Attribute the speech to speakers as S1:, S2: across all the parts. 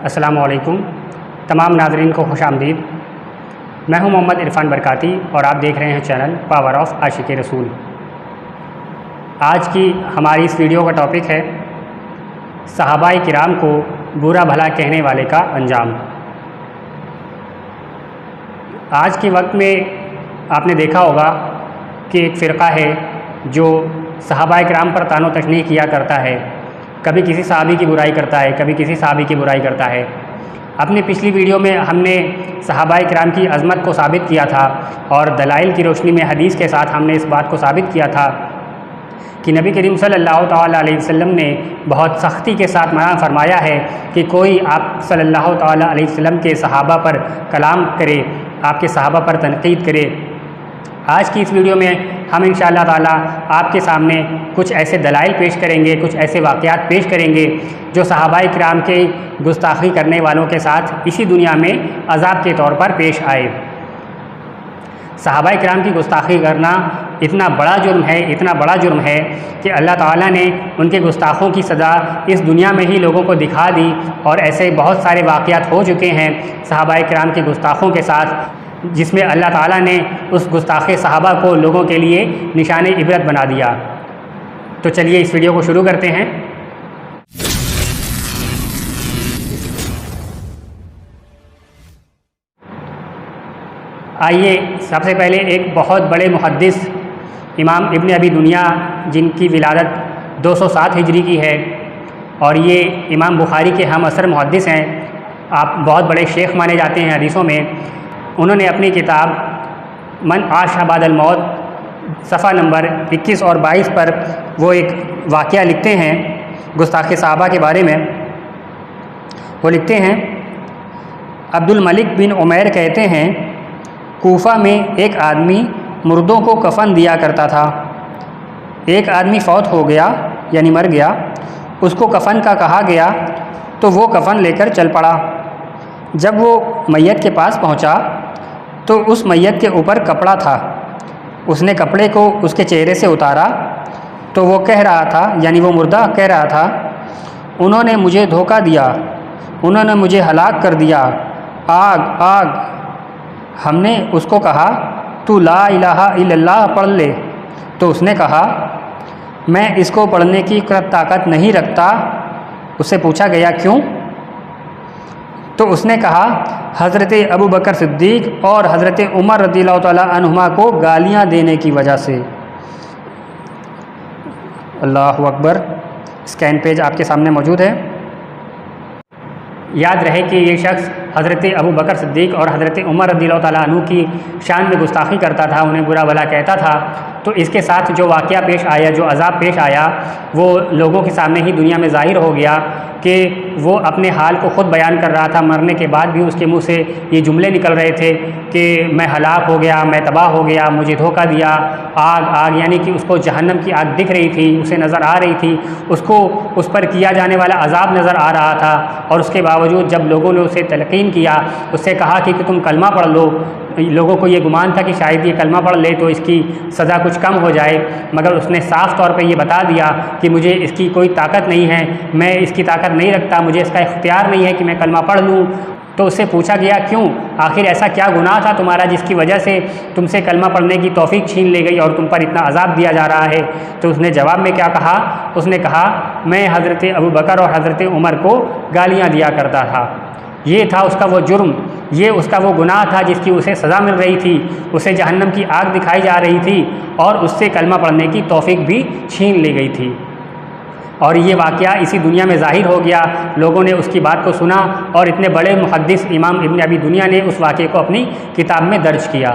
S1: السلام علیکم تمام ناظرین کو خوش آمدید۔ میں ہوں محمد عرفان برکاتی اور آپ دیکھ رہے ہیں چینل پاور آف عاشق رسول۔ آج کی ہماری اس ویڈیو کا ٹاپک ہے صحابہ کرام کو برا بھلا کہنے والے کا انجام۔ آج کے وقت میں آپ نے دیکھا ہوگا کہ ایک فرقہ ہے جو صحابہ کرام پر طعن و تشنیع کیا کرتا ہے، کبھی کسی صحابی کی برائی کرتا ہے، کبھی کسی صحابی کی برائی کرتا ہے۔ اپنی پچھلی ویڈیو میں ہم نے صحابہ کرام کی عظمت کو ثابت کیا تھا اور دلائل کی روشنی میں حدیث کے ساتھ ہم نے اس بات کو ثابت کیا تھا کہ نبی کریم صلی اللہ تعالیٰ علیہ وسلم نے بہت سختی کے ساتھ منع فرمایا ہے کہ کوئی آپ صلی اللہ تعالیٰ علیہ وسلم کے صحابہ پر کلام کرے، آپ کے صحابہ پر تنقید کرے۔ آج کی اس ویڈیو میں ہم انشاءاللہ تعالیٰ آپ کے سامنے کچھ ایسے دلائل پیش کریں گے، کچھ ایسے واقعات پیش کریں گے جو صحابہ کرام کے گستاخی کرنے والوں کے ساتھ اسی دنیا میں عذاب کے طور پر پیش آئے۔ صحابہ کرام کی گستاخی کرنا اتنا بڑا جرم ہے کہ اللہ تعالیٰ نے ان کے گستاخوں کی سزا اس دنیا میں ہی لوگوں کو دکھا دی، اور ایسے بہت سارے واقعات ہو چکے ہیں صحابہ کرام کے گستاخوں کے ساتھ، جس میں اللہ تعالیٰ نے اس گستاخ صحابہ کو لوگوں کے لیے نشان عبرت بنا دیا۔ تو چلیے اس ویڈیو کو شروع کرتے ہیں۔ آئیے سب سے پہلے ایک بہت بڑے محدث امام ابن ابی دنیا، جن کی ولادت 207 ہجری کی ہے اور یہ امام بخاری کے ہم عصر محدث ہیں، آپ بہت بڑے شیخ مانے جاتے ہیں حدیثوں میں۔ انہوں نے اپنی کتاب من عاش بعد الموت صفحہ نمبر 21 اور 22 پر وہ ایک واقعہ لکھتے ہیں گستاخ صحابہ کے بارے میں۔ وہ لکھتے ہیں، عبد الملک بن عمیر کہتے ہیں، کوفہ میں ایک آدمی مردوں کو کفن دیا کرتا تھا۔ ایک آدمی فوت ہو گیا یعنی مر گیا، اس کو کفن کا کہا گیا تو وہ کفن لے کر چل پڑا۔ جب وہ میت کے پاس پہنچا تو اس میت کے اوپر کپڑا تھا۔ اس نے کپڑے کو اس کے چہرے سے اتارا تو وہ کہہ رہا تھا، یعنی وہ مردہ کہہ رہا تھا، انہوں نے مجھے دھوکہ دیا، انہوں نے مجھے ہلاک کر دیا، آگ آگ۔ ہم نے اس کو کہا، تو لا الہ الا اللہ پڑھ لے۔ تو اس نے کہا، میں اس کو پڑھنے کی طاقت نہیں رکھتا۔ اس سے پوچھا گیا، کیوں؟ تو اس نے کہا، حضرت ابو بکر صدیق اور حضرت عمر رضی اللہ تعالیٰ عنہما کو گالیاں دینے کی وجہ سے۔ اللہ اکبر۔ اسکین پیج آپ کے سامنے موجود ہے۔ یاد رہے کہ یہ شخص حضرت ابو بکر صدیق اور حضرت عمر رضی اللہ تعالیٰ عنہ کی شان میں گستاخی کرتا تھا، انہیں برا بھلا کہتا تھا۔ تو اس کے ساتھ جو واقعہ پیش آیا، جو عذاب پیش آیا، وہ لوگوں کے سامنے ہی دنیا میں ظاہر ہو گیا کہ وہ اپنے حال کو خود بیان کر رہا تھا۔ مرنے کے بعد بھی اس کے منہ سے یہ جملے نکل رہے تھے کہ میں ہلاک ہو گیا، میں تباہ ہو گیا، مجھے دھوکہ دیا، آگ آگ، یعنی کہ اس کو جہنم کی آگ دکھ رہی تھی، اسے نظر آ رہی تھی، اس کو اس پر کیا جانے والا عذاب نظر آ رہا تھا، اور اس کے باوجود جب لوگوں نے اسے تلقین کیا، اس سے کہا کہ تم کلمہ پڑھ لو، لوگوں کو یہ گمان تھا کہ شاید یہ کلمہ پڑھ لے تو اس کی سزا کچھ کم ہو جائے، مگر اس نے صاف طور پہ یہ بتا دیا کہ مجھے اس کی کوئی طاقت نہیں ہے، میں اس کی طاقت نہیں رکھتا، مجھے اس کا اختیار نہیں ہے کہ میں کلمہ پڑھ لوں۔ تو اس سے پوچھا گیا، کیوں؟ آخر ایسا کیا گناہ تھا تمہارا جس کی وجہ سے تم سے کلمہ پڑھنے کی توفیق چھین لی گئی اور تم پر اتنا عذاب دیا جا رہا ہے؟ تو اس نے جواب میں کیا کہا؟ اس نے کہا، میں حضرت ابو بکر اور حضرت عمر کو گالیاں دیا کرتا تھا۔ یہ تھا اس کا وہ جرم، یہ اس کا وہ گناہ تھا جس کی اسے سزا مل رہی تھی، اسے جہنم کی آگ دکھائی جا رہی تھی اور اس سے کلمہ پڑھنے کی توفیق بھی چھین لی گئی تھی۔ اور یہ واقعہ اسی دنیا میں ظاہر ہو گیا، لوگوں نے اس کی بات کو سنا اور اتنے بڑے محدث امام ابن ابی دنیا نے اس واقعے کو اپنی کتاب میں درج کیا۔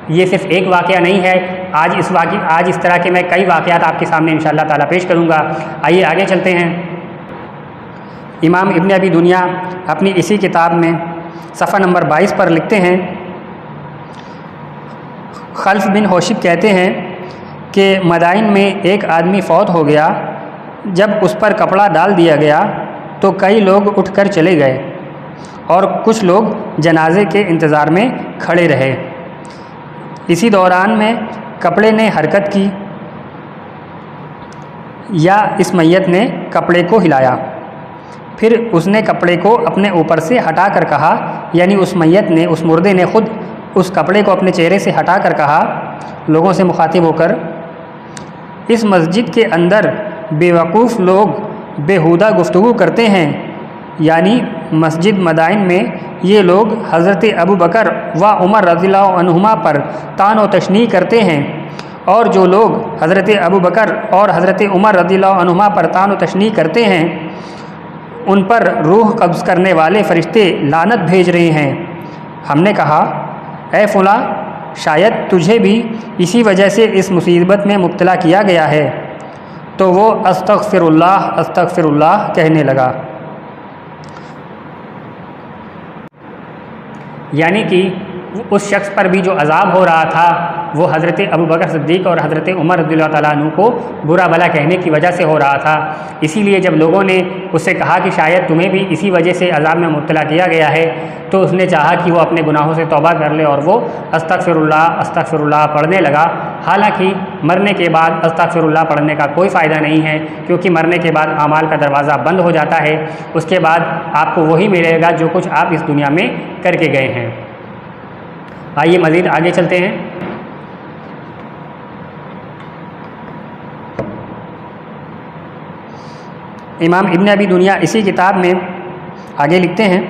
S1: یہ صرف ایک واقعہ نہیں ہے، آج اس طرح کے میں کئی واقعات آپ کے سامنے انشاءاللہ تعالیٰ پیش کروں گا۔ آئیے آگے چلتے ہیں۔ امام ابن ابی دنیا اپنی اسی کتاب میں صفحہ نمبر 22 پر لکھتے ہیں، خلف بن حوشب کہتے ہیں کہ مدائن میں ایک آدمی فوت ہو گیا، جب اس پر کپڑا ڈال دیا گیا تو کئی لوگ اٹھ کر چلے گئے اور کچھ لوگ جنازے کے انتظار میں کھڑے رہے۔ اسی دوران میں کپڑے نے حرکت کی یا اس میت نے کپڑے کو ہلایا، پھر اس نے کپڑے کو اپنے اوپر سے ہٹا کر کہا، یعنی اس میت نے، اس مردے نے خود اس کپڑے کو اپنے چہرے سے ہٹا کر کہا لوگوں سے مخاطب ہو کر، اس مسجد کے اندر بیوقوف لوگ بیہودہ گفتگو کرتے ہیں، یعنی مسجد مدائن میں یہ لوگ حضرت ابو بکر و عمر رضی اللہ عنہما پر طعن و تشنیع کرتے ہیں، اور جو لوگ حضرت ابو بکر اور حضرت عمر رضی اللہ عنہما پر طعن و تشنیع کرتے ہیں ان پر روح قبض کرنے والے فرشتے لعنت بھیج رہے ہیں۔ ہم نے کہا، اے فلاں، شاید تجھے بھی اسی وجہ سے اس مصیبت میں مبتلا کیا گیا ہے۔ تو وہ استغفر اللہ کہنے لگا، یعنی کہ اس شخص پر بھی جو عذاب ہو رہا تھا وہ حضرت ابو بکر صدیق اور حضرت عمر رضی اللہ تعالیٰ عنہ کو برا بھلا کہنے کی وجہ سے ہو رہا تھا۔ اسی لیے جب لوگوں نے اس سے کہا کہ شاید تمہیں بھی اسی وجہ سے عذاب میں مبتلا کیا گیا ہے، تو اس نے چاہا کہ وہ اپنے گناہوں سے توبہ کر لے، اور وہ استغفر اللہ پڑھنے لگا۔ حالانکہ مرنے کے بعد استغفر اللہ پڑھنے کا کوئی فائدہ نہیں ہے، کیونکہ مرنے کے بعد اعمال کا دروازہ بند ہو جاتا ہے، اس کے بعد آپ کو وہی ملے گا جو کچھ آپ اس دنیا میں کر کے گئے ہیں۔ آئیے مزید آگے چلتے ہیں۔ امام ابن ابی دنیا اسی کتاب میں آگے لکھتے ہیں،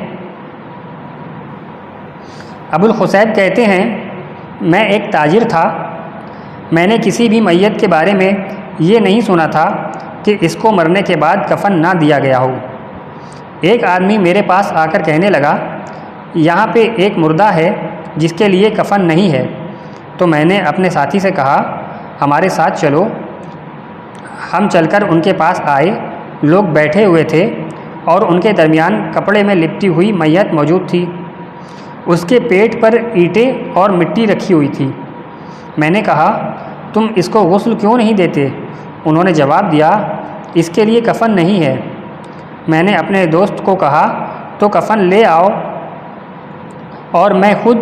S1: ابو الخصیب کہتے ہیں، میں ایک تاجر تھا، میں نے کسی بھی میت کے بارے میں یہ نہیں سنا تھا کہ اس کو مرنے کے بعد کفن نہ دیا گیا ہو۔ ایک آدمی میرے پاس آ کر کہنے لگا، یہاں پہ ایک مردہ ہے جس کے لیے کفن نہیں ہے۔ تو میں نے اپنے ساتھی سے کہا، ہمارے ساتھ چلو۔ ہم چل کر ان کے پاس آئے، لوگ بیٹھے ہوئے تھے اور ان کے درمیان کپڑے میں لپٹی ہوئی میت موجود تھی، اس کے پیٹ پر اینٹیں اور مٹی رکھی ہوئی تھی۔ میں نے کہا، تم اس کو غسل کیوں نہیں دیتے؟ انہوں نے جواب دیا، اس کے لیے کفن نہیں ہے۔ میں نے اپنے دوست کو کہا، تو کفن لے آؤ، اور میں خود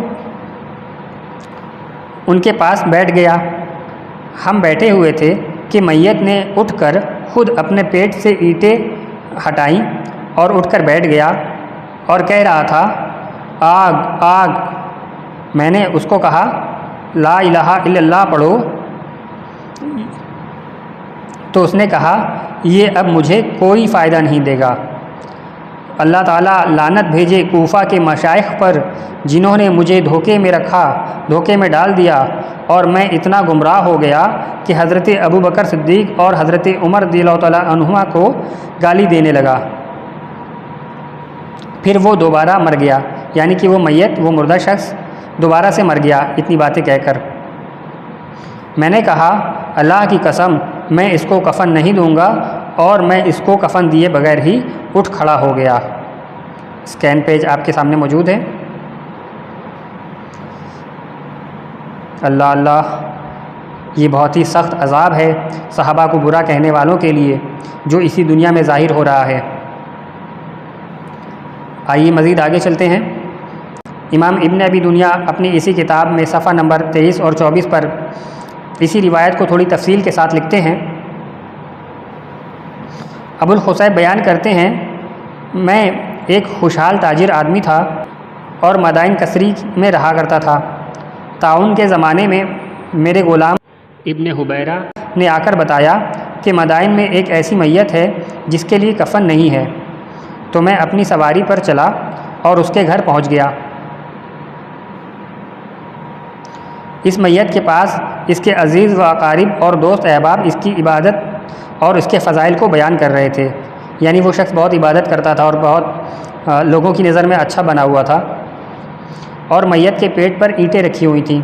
S1: ان کے پاس بیٹھ گیا۔ ہم بیٹھے ہوئے تھے کہ میت نے اٹھ کر خود اپنے پیٹ سے اینٹیں ہٹائیں اور اٹھ کر بیٹھ گیا اور کہہ رہا تھا، آگ آگ۔ میں نے اس کو کہا، لا الہ الا اللہ پڑھو۔ تو اس نے کہا، یہ اب مجھے کوئی فائدہ نہیں دے گا۔ اللہ تعالیٰ لعنت بھیجے کوفہ کے مشائخ پر جنہوں نے مجھے دھوکے میں رکھا، دھوکے میں ڈال دیا، اور میں اتنا گمراہ ہو گیا کہ حضرت ابو بکر صدیق اور حضرت عمر رضی اللہ تعالیٰ عنہما کو گالی دینے لگا۔ پھر وہ دوبارہ مر گیا، یعنی کہ وہ میت، وہ مردہ شخص دوبارہ سے مر گیا اتنی باتیں کہہ کر۔ میں نے کہا، اللہ کی قسم، میں اس کو کفن نہیں دوں گا، اور میں اس کو کفن دیے بغیر ہی اٹھ کھڑا ہو گیا۔ اسکین پیج آپ کے سامنے موجود ہے۔ اللہ اللہ، یہ بہت ہی سخت عذاب ہے صحابہ کو برا کہنے والوں کے لیے جو اسی دنیا میں ظاہر ہو رہا ہے۔ آئیے مزید آگے چلتے ہیں۔ امام ابن ابی دنیا اپنی اسی کتاب میں صفحہ نمبر 23 اور 24 پر اسی روایت کو تھوڑی تفصیل کے ساتھ لکھتے ہیں۔ ابو الخصیب بیان کرتے ہیں، میں ایک خوشحال تاجر آدمی تھا اور مدائن کثری میں رہا کرتا تھا۔ طاعون کے زمانے میں میرے غلام ابن حبیرہ نے آ کر بتایا کہ مدائن میں ایک ایسی میت ہے جس کے لیے کفن نہیں ہے۔ تو میں اپنی سواری پر چلا اور اس کے گھر پہنچ گیا۔ اس میت کے پاس اس کے عزیز و اقارب اور دوست احباب اس کی عبادت اور اس کے فضائل کو بیان کر رہے تھے، یعنی وہ شخص بہت عبادت کرتا تھا اور بہت لوگوں کی نظر میں اچھا بنا ہوا تھا، اور میت کے پیٹ پر اینٹیں رکھی ہوئی تھیں۔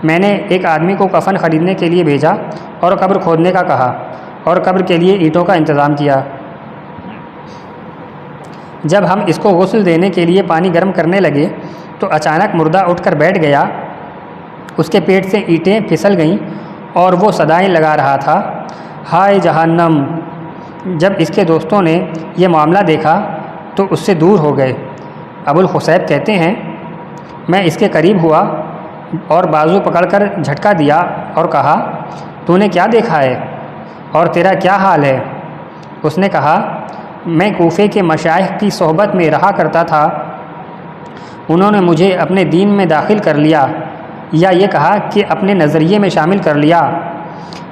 S1: میں نے ایک آدمی کو کفن خریدنے کے لیے بھیجا اور قبر کھودنے کا کہا اور قبر کے لیے اینٹوں کا انتظام کیا۔ جب ہم اس کو غسل دینے کے لیے پانی گرم کرنے لگے تو اچانک مردہ اٹھ کر بیٹھ گیا، اس کے پیٹ سے اینٹیں پھسل گئیں اور وہ صدائیں لگا رہا تھا، ہائے جہنم۔ جب اس کے دوستوں نے یہ معاملہ دیکھا تو اس سے دور ہو گئے۔ ابو الخصیب کہتے ہیں، میں اس کے قریب ہوا اور بازو پکڑ کر جھٹکا دیا اور کہا، تو نے کیا دیکھا ہے اور تیرا کیا حال ہے؟ اس نے کہا، میں کوفے کے مشائخ کی صحبت میں رہا کرتا تھا، انہوں نے مجھے اپنے دین میں داخل کر لیا، یا یہ کہا کہ اپنے نظریے میں شامل کر لیا۔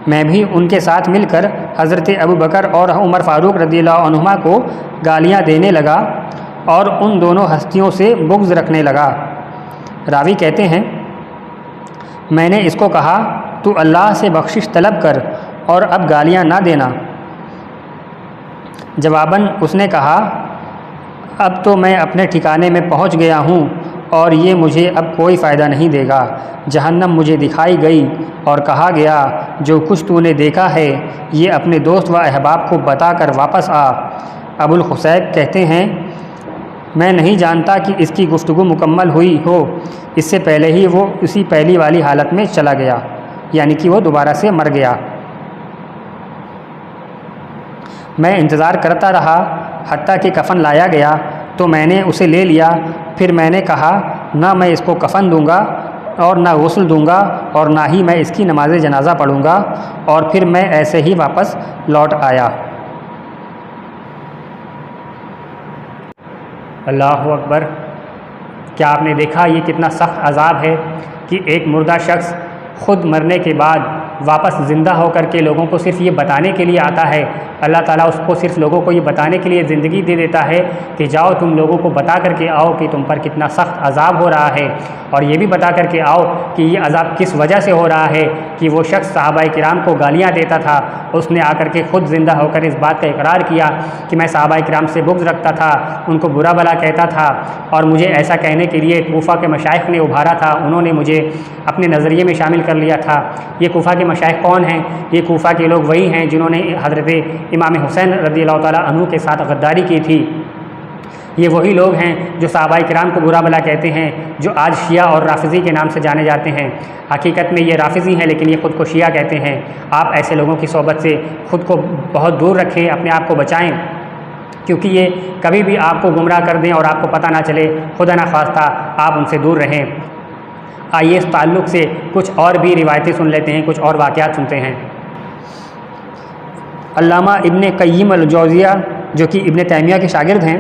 S1: میں بھی ان کے ساتھ مل کر حضرت ابوبکر اور عمر فاروق رضی اللہ عنہما کو گالیاں دینے لگا اور ان دونوں ہستیوں سے بغض رکھنے لگا۔ راوی کہتے ہیں، میں نے اس کو کہا تو اللہ سے بخشش طلب کر اور اب گالیاں نہ دینا۔ جواباً اس نے کہا، اب تو میں اپنے ٹھکانے میں پہنچ گیا ہوں اور یہ مجھے اب کوئی فائدہ نہیں دے گا۔ جہنم مجھے دکھائی گئی اور کہا گیا، جو کچھ تو نے دیکھا ہے یہ اپنے دوست و احباب کو بتا کر واپس آ۔ ابو الخصیب کہتے ہیں، میں نہیں جانتا کہ اس کی گفتگو مکمل ہوئی ہو، اس سے پہلے ہی وہ اسی پہلی والی حالت میں چلا گیا، یعنی کہ وہ دوبارہ سے مر گیا۔ میں انتظار کرتا رہا حتیٰ کہ کفن لایا گیا تو میں نے اسے لے لیا۔ پھر میں نے کہا، نہ میں اس کو کفن دوں گا اور نہ غسل دوں گا اور نہ ہی میں اس کی نماز جنازہ پڑھوں گا، اور پھر میں ایسے ہی واپس لوٹ آیا۔ اللہ اکبر! کیا آپ نے دیکھا یہ کتنا سخت عذاب ہے کہ ایک مردہ شخص خود مرنے کے بعد واپس زندہ ہو کر کے لوگوں کو صرف یہ بتانے کے لیے آتا ہے۔ اللہ تعالیٰ اس کو صرف لوگوں کو یہ بتانے کے لیے زندگی دے دیتا ہے کہ جاؤ تم لوگوں کو بتا کر کے آؤ کہ تم پر کتنا سخت عذاب ہو رہا ہے، اور یہ بھی بتا کر کے آؤ کہ یہ عذاب کس وجہ سے ہو رہا ہے کہ وہ شخص صحابہ کرام کو گالیاں دیتا تھا، اس نے آ کر کے خود زندہ ہو کر اس بات کا اقرار کیا کہ میں صحابہ کرام سے بغض رکھتا تھا، ان کو برا بھلا کہتا تھا، اور مجھے ایسا کہنے کے لیے کوفہ کے مشائخ نے ابھارا تھا، انہوں نے مجھے اپنے نظریے میں شامل کر لیا تھا۔ یہ کوفہ کے مشائخ کون ہیں؟ یہ کوفہ کے لوگ وہی ہیں جنہوں نے حضرت امام حسین رضی اللہ تعالیٰ عنہ کے ساتھ غداری کی تھی۔ یہ وہی لوگ ہیں جو صحابہ کرام کو برا بھلا کہتے ہیں، جو آج شیعہ اور رافضی کے نام سے جانے جاتے ہیں۔ حقیقت میں یہ رافضی ہیں لیکن یہ خود کو شیعہ کہتے ہیں۔ آپ ایسے لوگوں کی صحبت سے خود کو بہت دور رکھیں، اپنے آپ کو بچائیں، کیونکہ یہ کبھی بھی آپ کو گمراہ کر دیں اور آپ کو پتہ نہ چلے، خدا نہ خواستہ آپ ان سے دور رہیں۔ آئیے اس تعلق سے کچھ اور بھی روایتیں سن لیتے ہیں، کچھ اور واقعات سنتے ہیں۔ علامہ ابن قیم الجوزیہ جو کہ ابن تیمیہ کے شاگرد ہیں،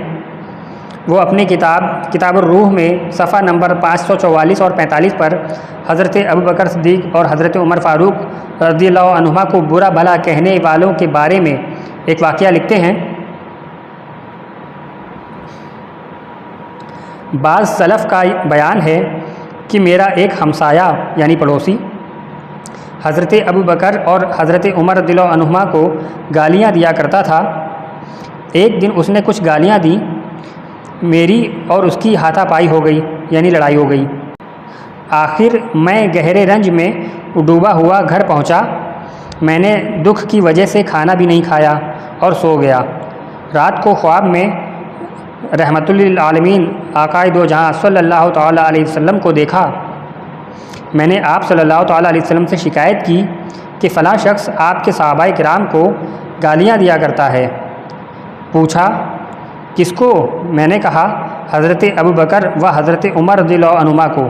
S1: وہ اپنی کتاب الروح میں صفحہ نمبر 544 اور 45 پر حضرت ابوبکر صدیق اور حضرت عمر فاروق رضی اللہ عنہما کو برا بھلا کہنے والوں کے بارے میں ایک واقعہ لکھتے ہیں۔ بعض سلف کا بیان ہے کہ میرا ایک ہمسایہ یعنی پڑوسی حضرت ابوبکر اور حضرت عمر رضی اللہ عنہما کو گالیاں دیا کرتا تھا۔ ایک دن اس نے کچھ گالیاں دیں، میری اور اس کی ہاتھا پائی ہو گئی، یعنی لڑائی ہو گئی۔ آخر میں گہرے رنج میں ڈوبا ہوا گھر پہنچا۔ میں نے دکھ کی وجہ سے کھانا بھی نہیں کھایا اور سو گیا۔ رات کو خواب میں رحمت للعالمین آقائے دو جہاں صلی اللہ تعالیٰ علیہ وسلم کو دیکھا۔ میں نے آپ صلی اللہ تعالیٰ علیہ وسلم سے شکایت کی کہ فلاں شخص آپ کے صحابہ کرام کو گالیاں دیا کرتا ہے۔ پوچھا، کس کو؟ میں نے کہا، حضرت ابوبکر و حضرت عمر رضی اللہ عنہما کو۔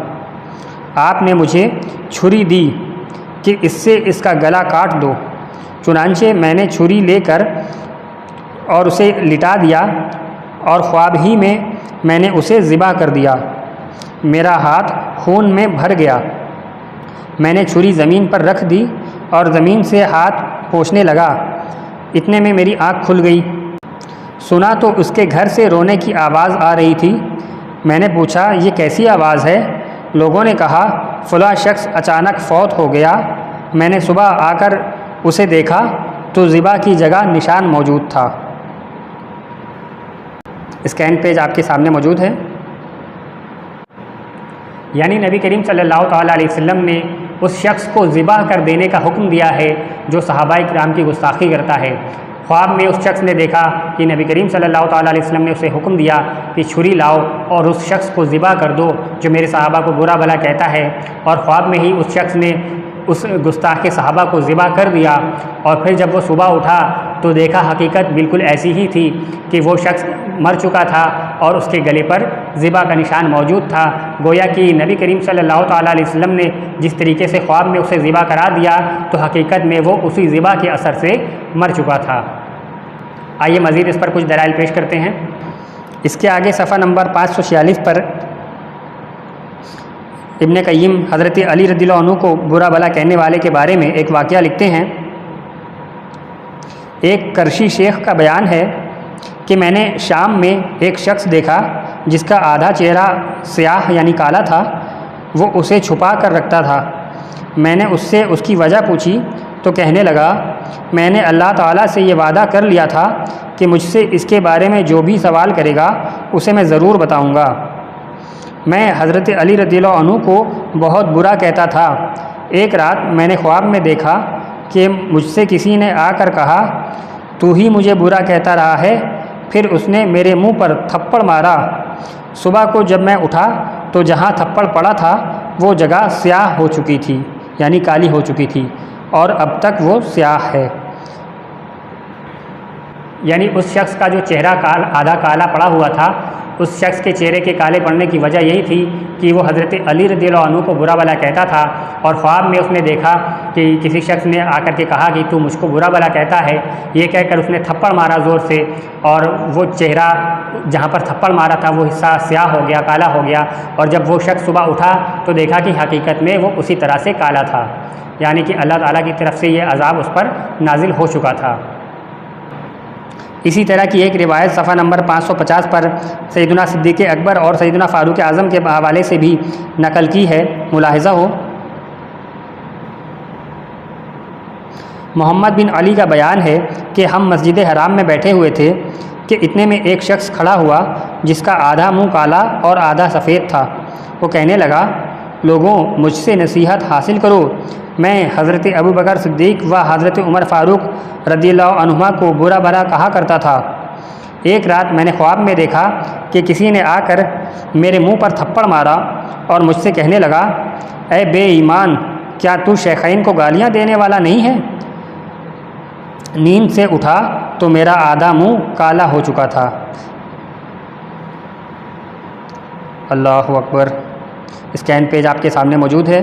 S1: آپ نے مجھے چھری دی کہ اس سے اس کا گلا کاٹ دو۔ چنانچہ میں نے چھری لے کر اور اسے لٹا دیا اور خواب ہی میں نے اسے ذبح کر دیا۔ میرا ہاتھ خون میں بھر گیا۔ میں نے چھری زمین پر رکھ دی اور زمین سے ہاتھ پوچھنے لگا۔ اتنے میں میری آنکھ کھل گئی۔ سنا تو اس کے گھر سے رونے کی آواز آ رہی تھی۔ میں نے پوچھا، یہ کیسی آواز ہے؟ لوگوں نے کہا، فلاں شخص اچانک فوت ہو گیا۔ میں نے صبح آ کر اسے دیکھا تو ذبح کی جگہ نشان موجود تھا۔ اسکین پیج آپ کے سامنے موجود ہے۔ یعنی نبی کریم صلی اللہ تعالیٰ علیہ وسلم نے اس شخص کو ذبح کر دینے کا حکم دیا ہے جو صحابہ کرام کی گستاخی کرتا ہے۔ خواب میں اس شخص نے دیکھا کہ نبی کریم صلی اللہ تعالیٰ علیہ وسلم نے اسے حکم دیا کہ چھری لاؤ اور اس شخص کو ذبح کر دو جو میرے صحابہ کو برا بھلا کہتا ہے، اور خواب میں ہی اس شخص نے اس گستاخ کے صحابہ کو ذبح کر دیا۔ اور پھر جب وہ صبح اٹھا تو دیکھا حقیقت بالکل ایسی ہی تھی کہ وہ شخص مر چکا تھا اور اس کے گلے پر ذبح کا نشان موجود تھا۔ گویا کہ نبی کریم صلی اللہ تعالیٰ علیہ وسلم نے جس طریقے سے خواب میں اسے ذبح کرا دیا تو حقیقت میں وہ اسی ذبح کے اثر سے مر چکا تھا۔ آئیے مزید اس پر کچھ دلائل پیش کرتے ہیں۔ اس کے آگے صفحہ نمبر 546 پر ابن قیم حضرت علی رضی اللہ عنہ کو برا بھلا کہنے والے کے بارے میں ایک واقعہ لکھتے ہیں۔ ایک کرشی شیخ کا بیان ہے کہ میں نے شام میں ایک شخص دیکھا جس کا آدھا چہرہ سیاہ یعنی کالا تھا، وہ اسے چھپا کر رکھتا تھا۔ میں نے اس سے اس کی وجہ پوچھی تو کہنے لگا، میں نے اللہ تعالیٰ سے یہ وعدہ کر لیا تھا کہ مجھ سے اس کے بارے میں جو بھی سوال کرے گا اسے میں ضرور بتاؤں گا۔ میں حضرت علی رضی اللہ عنہ کو بہت برا کہتا تھا۔ ایک رات میں نے خواب میں دیکھا کہ مجھ سے کسی نے آ کر کہا، تو ہی مجھے برا کہتا رہا ہے۔ پھر اس نے میرے منہ پر تھپڑ مارا۔ صبح کو جب میں اٹھا تو جہاں تھپڑ پڑا تھا وہ جگہ سیاہ ہو چکی تھی یعنی کالی ہو چکی تھی، اور اب تک وہ سیاہ ہے۔ یعنی اس شخص کا جو چہرہ آدھا کالا پڑا ہوا تھا، اس شخص کے چہرے کے کالے پڑنے کی وجہ یہی تھی کہ وہ حضرت علی رضی اللہ عنہ کو برا بھلا کہتا تھا، اور خواب میں اس نے دیکھا کہ کسی شخص نے آ کر کے کہا کہ تو مجھ کو برا بھلا کہتا ہے۔ یہ کہہ کر اس نے تھپڑ مارا زور سے، اور وہ چہرہ جہاں پر تھپڑ مارا تھا وہ حصہ سیاہ ہو گیا، کالا ہو گیا، اور جب وہ شخص صبح اٹھا تو دیکھا کہ حقیقت میں وہ اسی طرح سے کالا تھا، یعنی کہ اللہ تعالیٰ کی طرف سے یہ عذاب اس پر نازل ہو چکا تھا۔ اسی طرح کی ایک روایت صفحہ نمبر 550 پر سیدنا صدیق اکبر اور سیدنا فاروق اعظم کے حوالے سے بھی نقل کی ہے، ملاحظہ ہو۔ محمد بن علی کا بیان ہے کہ ہم مسجد حرام میں بیٹھے ہوئے تھے کہ اتنے میں ایک شخص کھڑا ہوا جس کا آدھا منہ کالا اور آدھا سفید تھا۔ وہ کہنے لگا، لوگوں مجھ سے نصیحت حاصل کرو، میں حضرت ابو بکر صدیق و حضرت عمر فاروق رضی اللہ عنہما کو برا بھلا کہا کرتا تھا۔ ایک رات میں نے خواب میں دیکھا کہ کسی نے آ کر میرے منہ پر تھپڑ مارا اور مجھ سے کہنے لگا، اے بے ایمان، کیا تو شیخین کو گالیاں دینے والا نہیں ہے؟ نیند سے اٹھا تو میرا آدھا منہ کالا ہو چکا تھا۔ اللہ اکبر۔ اسکین پیج آپ کے سامنے موجود ہے۔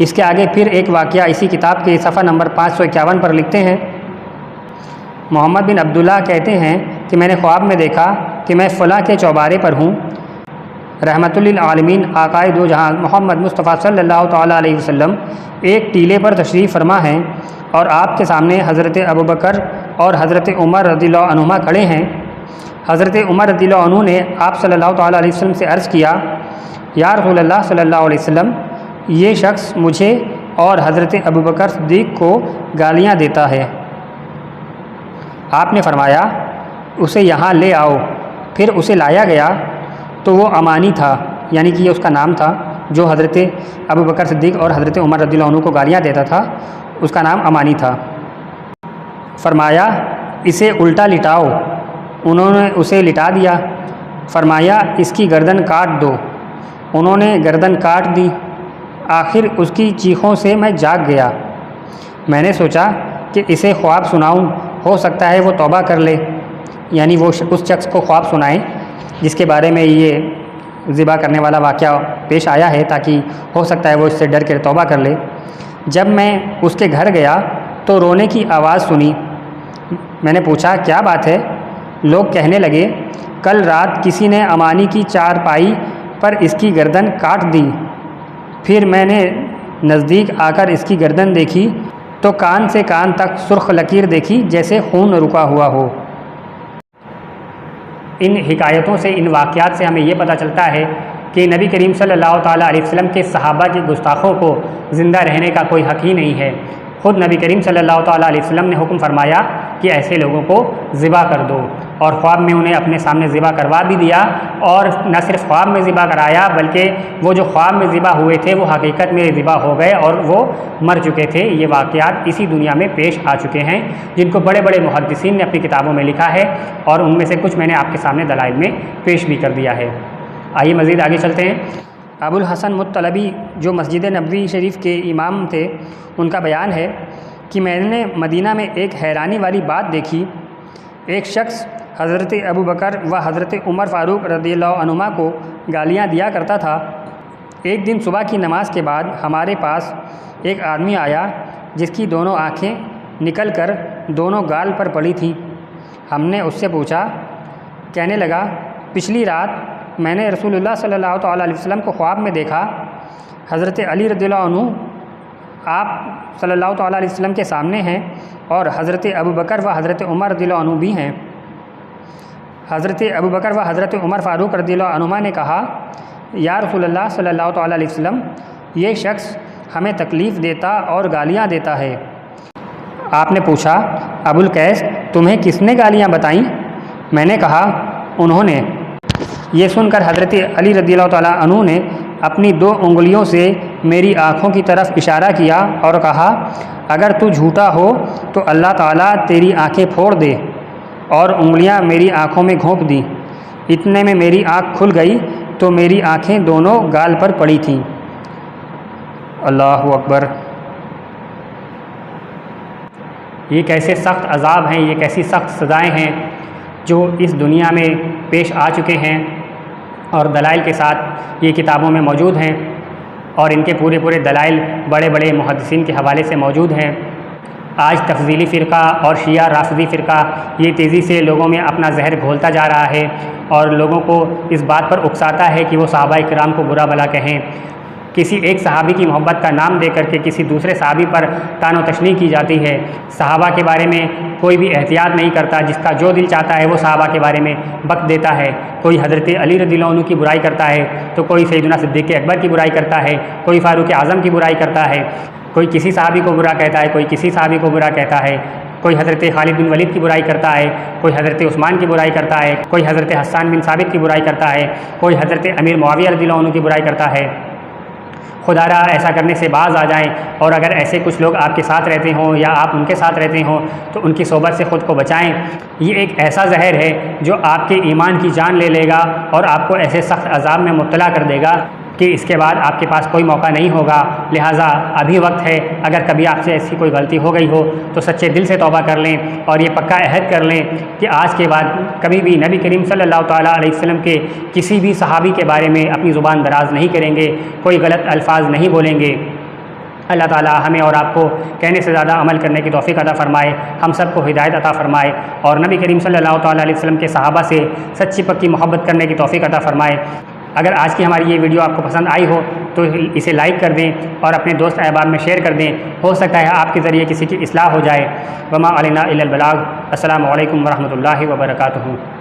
S1: اس کے آگے پھر ایک واقعہ اسی کتاب کے صفحہ نمبر 551 پر لکھتے ہیں۔ محمد بن عبداللہ کہتے ہیں کہ میں نے خواب میں دیکھا کہ میں فلاں کے چوبارے پر ہوں۔ رحمت للعالمین آقائے دو جہاں محمد مصطفیٰ صلی اللہ تعالیٰ علیہ وسلم ایک ٹیلے پر تشریف فرما ہیں، اور آپ کے سامنے حضرت ابوبکر اور حضرت عمر رضی اللہ عنہما کھڑے ہیں۔ حضرت عمر رضی اللہ عنہ نے آپ صلی اللہ تعالیٰ علیہ وسلم سے عرض کیا، یا رسول اللہ صلی اللہ علیہ وسلم، یہ شخص مجھے اور حضرت ابوبکر صدیق کو گالیاں دیتا ہے۔ آپ نے فرمایا، اسے یہاں لے آؤ۔ پھر اسے لایا گیا تو وہ امانی تھا، یعنی کہ یہ اس کا نام تھا، جو حضرت ابوبکر صدیق اور حضرت عمر رضی اللہ عنہ کو گالیاں دیتا تھا، اس کا نام امانی تھا۔ فرمایا، اسے الٹا لٹاؤ۔ انہوں نے اسے لٹا دیا۔ فرمایا، اس کی گردن کاٹ دو۔ انہوں نے گردن کاٹ دی۔ آخر اس کی چیخوں سے میں جاگ گیا۔ میں نے سوچا کہ اسے خواب سناؤں، ہو سکتا ہے وہ توبہ کر لے، یعنی وہ اس شخص کو خواب سنائیں جس کے بارے میں یہ ذبح کرنے والا واقعہ پیش آیا ہے، تاکہ ہو سکتا ہے وہ اس سے ڈر کر توبہ کر لے۔ جب میں اس کے گھر گیا تو رونے کی آواز سنی۔ میں نے پوچھا، کیا بات ہے؟ لوگ کہنے لگے، کل رات کسی نے امانی کی چارپائی پر اس کی گردن کاٹ دی۔ پھر میں نے نزدیک آ کر اس کی گردن دیکھی تو کان سے کان تک سرخ لکیر دیکھی جیسے خون رکا ہوا ہو۔ ان حکایتوں سے، ان واقعات سے ہمیں یہ پتہ چلتا ہے کہ نبی کریم صلی اللہ تعالیٰ علیہ وسلم کے صحابہ کی گستاخوں کو زندہ رہنے کا کوئی حق ہی نہیں ہے۔ خود نبی کریم صلی اللہ تعالیٰ علیہ وسلم نے حکم فرمایا کہ ایسے لوگوں کو ذبح کر دو، اور خواب میں انہیں اپنے سامنے ذبح کروا بھی دیا، اور نہ صرف خواب میں ذبح کرایا بلکہ وہ جو خواب میں ذبح ہوئے تھے وہ حقیقت میں ذبح ہو گئے اور وہ مر چکے تھے۔ یہ واقعات اسی دنیا میں پیش آ چکے ہیں، جن کو بڑے بڑے محدثین نے اپنی کتابوں میں لکھا ہے، اور ان میں سے کچھ میں نے آپ کے سامنے دلائل میں پیش بھی کر دیا ہے۔ آئیے مزید آگے چلتے ہیں۔ ابو الحسن مطلبی جو مسجد نبوی شریف کے امام تھے، ان کا بیان ہے کہ میں نے مدینہ میں ایک حیرانی والی بات دیکھی۔ ایک شخص حضرت ابوبکر و حضرت عمر فاروق رضی اللہ عنہما کو گالیاں دیا کرتا تھا۔ ایک دن صبح کی نماز کے بعد ہمارے پاس ایک آدمی آیا جس کی دونوں آنکھیں نکل کر دونوں گال پر پڑی تھیں۔ ہم نے اس سے پوچھا، کہنے لگا پچھلی رات میں نے رسول اللہ صلی اللہ تعالیٰ علیہ وسلم کو خواب میں دیکھا، حضرت علی رضی اللہ عنہ آپ صلی اللہ تعالیٰ علیہ وسلم کے سامنے ہیں اور حضرت ابوبکر و حضرت عمر رضی اللہ عنہ بھی ہیں۔ حضرت ابوبکر و حضرت عمر فاروق رضی اللہ عنہما نے کہا، یا رسول اللہ صلی اللہ تعالیٰ علیہ وسلم، یہ شخص ہمیں تکلیف دیتا اور گالیاں دیتا ہے۔ آپ نے پوچھا، ابو القیس تمہیں کس نے گالیاں بتائیں؟ میں نے کہا انہوں نے۔ یہ سن کر حضرت علی رضی اللہ تعالیٰ عنہ نے اپنی 2 انگلیوں سے میری آنکھوں کی طرف اشارہ کیا اور کہا، اگر تو جھوٹا ہو تو اللہ تعالیٰ تیری آنکھیں پھوڑ دے، اور انگلیاں میری آنکھوں میں گھونپ دیں۔ اتنے میں میری آنکھ کھل گئی تو میری آنکھیں دونوں گال پر پڑی تھیں۔ اللہ اکبر! یہ کیسے سخت عذاب ہیں، یہ کیسی سخت سزائیں ہیں جو اس دنیا میں پیش آ چکے ہیں اور دلائل کے ساتھ یہ کتابوں میں موجود ہیں، اور ان کے پورے دلائل بڑے بڑے محدثین کے حوالے سے موجود ہیں۔ آج تفضیلی فرقہ اور شیعہ رافضی فرقہ یہ تیزی سے لوگوں میں اپنا زہر گھولتا جا رہا ہے اور لوگوں کو اس بات پر اکساتا ہے کہ وہ صحابہ کرام کو برا بھلا کہیں۔ کسی ایک صحابی کی محبت کا نام دے کر کے کسی دوسرے صحابی پر طعن و تشنیع کی جاتی ہے۔ صحابہ کے بارے میں کوئی بھی احتیاط نہیں کرتا، جس کا جو دل چاہتا ہے وہ صحابہ کے بارے میں بک دیتا ہے۔ کوئی حضرت علی رضی اللہ عنہ کی برائی کرتا ہے تو کوئی سیدنا صدیق اکبر کی برائی کرتا ہے، کوئی فاروق اعظم کی برائی کرتا ہے، کوئی کسی صحابی کو برا کہتا ہے، کوئی کسی صحابی کو برا کہتا ہے، کوئی حضرت خالد بن ولید کی برائی کرتا ہے، کوئی حضرت عثمان کی برائی کرتا ہے، کوئی حضرت حسان بن ثابت کی برائی کرتا ہے، کوئی حضرت امیر معاویہ رضی اللہ عنہ کی برائی کرتا ہے۔ خدا را ایسا کرنے سے باز آ جائیں، اور اگر ایسے کچھ لوگ آپ کے ساتھ رہتے ہوں یا آپ ان کے ساتھ رہتے ہوں تو ان کی صحبت سے خود کو بچائیں۔ یہ ایک ایسا زہر ہے جو آپ کے ایمان کی جان لے لے گا اور آپ کو ایسے سخت عذاب میں مبتلا کر دے گا کہ اس کے بعد آپ کے پاس کوئی موقع نہیں ہوگا۔ لہٰذا ابھی وقت ہے، اگر کبھی آپ سے ایسی کوئی غلطی ہو گئی ہو تو سچے دل سے توبہ کر لیں اور یہ پکا عہد کر لیں کہ آج کے بعد کبھی بھی نبی کریم صلی اللہ تعالیٰ علیہ وسلم کے کسی بھی صحابی کے بارے میں اپنی زبان دراز نہیں کریں گے، کوئی غلط الفاظ نہیں بولیں گے۔ اللہ تعالیٰ ہمیں اور آپ کو کہنے سے زیادہ عمل کرنے کی توفیق عطا فرمائے، ہم سب کو ہدایت عطا فرمائے، اور نبی کریم صلی اللہ تعالیٰ علیہ وسلم کے صحابہ سے سچی پکی محبت کرنے کی توفیق عطا فرمائے۔ اگر آج کی ہماری یہ ویڈیو آپ کو پسند آئی ہو تو اسے لائک کر دیں اور اپنے دوست احباب میں شیئر کر دیں، ہو سکتا ہے آپ کے ذریعے کسی کی اصلاح ہو جائے۔ وما علینا الا البلاغ۔ السلام علیکم ورحمۃ اللہ وبرکاتہ۔